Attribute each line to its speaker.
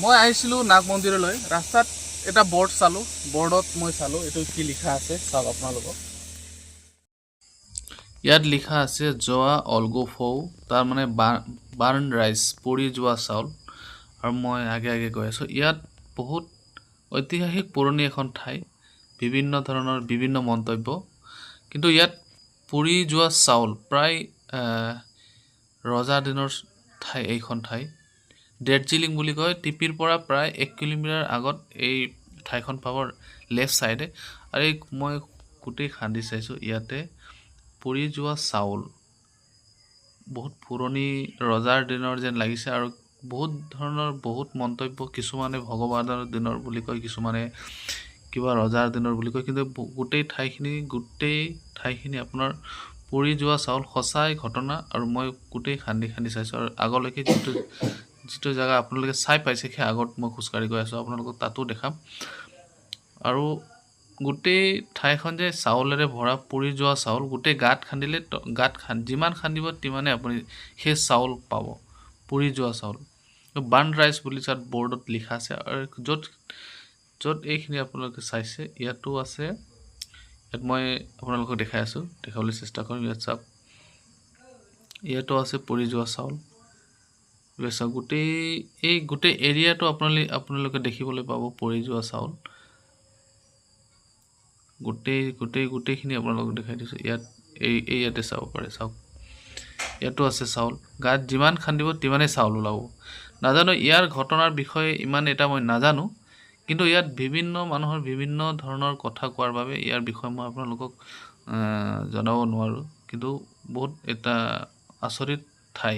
Speaker 1: মই আহিছিলোঁ নাগ মন্দিৰলৈ ৰাস্তাত এটা বৰ্ড চালোঁ বৰ্ডত মই চালোঁ এইটো কি লিখা আছে চাওক আপোনালোকক ইয়াত লিখা আছে জোৱা অলগো ফৌ তাৰ মানে বাৰ্ণ ৰাইচ পৰি যোৱা চাউল আৰু মই আগে গৈ আছোঁ ইয়াত বহুত ঐতিহাসিক পুৰণি এখন ঠাই বিভিন্ন ধৰণৰ বিভিন্ন মন্তব্য কিন্তু ইয়াত পুৰি যোৱা চাউল প্ৰায় ৰজা দিনৰ ঠাই এইখন ঠাই দাৰ্জিলিং বুলি কয় টিপিৰ পৰা প্ৰায় 1 কিলোমিটাৰ আগত এই ঠাইখন পাব লেফ্ট সাইডে আৰু মই গোটেই খান্দি চাইছোঁ ইয়াতে পুৰি যোৱা চাউল বহুত পুৰণি ৰজাৰ দিনৰ যেন লাগিছে আৰু বহুত ধৰণৰ বহুত মন্তব্য কিছুমানে ভগৱানৰ দিনৰ বুলি কয় কিছুমানে কিবা ৰজাৰ দিনৰ বুলি কয় কিন্তু গোটেই ঠাইখিনি আপোনাৰ পুৰি যোৱা চাউল সঁচাই ঘটনা আৰু মই গোটেই খান্দি চাইছোঁ আৰু আগলৈকে যিটো জায়গা আপোনালোকে চাই পাইছে সেই আগত মই খোজকাঢ়ি গৈ আছোঁ আপোনালোকক তাতো দেখাম আৰু গোটেই ঠাইখন যে চাউলেৰে ভৰা পুৰি যোৱা চাউল গোটেই গাঁত খান্দিলে যিমান খান্দিব তিমানে আপুনি সেই চাউল পাব পুৰি যোৱা চাউল বাৰ্ণ ৰাইচ বুলি তাত বৰ্ডত লিখা আছে আৰু য'ত এইখিনি আপোনালোকে চাইছে ইয়াতো আছে ইয়াত মই আপোনালোকক দেখাই আছোঁ দেখাবলৈ চেষ্টা কৰিম ইয়াত চাওক ইয়াতো আছে পুৰি যোৱা চাউল গোটেই এৰিয়াটো আপোনালোকে দেখিবলৈ পাব পৰি যোৱা চাউল গোটেইখিনি আপোনালোকক দেখাই দিছোঁ ইয়াতে চাব পাৰে চাওক ইয়াতো আছে চাউল গাত যিমান খান্দিব তিমানেই চাউল ওলাব নাজানো ইয়াৰ ঘটনাৰ বিষয়ে ইমান এটা মই নাজানো কিন্তু ইয়াত বিভিন্ন মানুহৰ বিভিন্ন ধৰণৰ কথা কোৱাৰ বাবে ইয়াৰ বিষয়ে মই আপোনালোকক জনাব নোৱাৰোঁ কিন্তু বহুত এটা আচৰিত ঠাই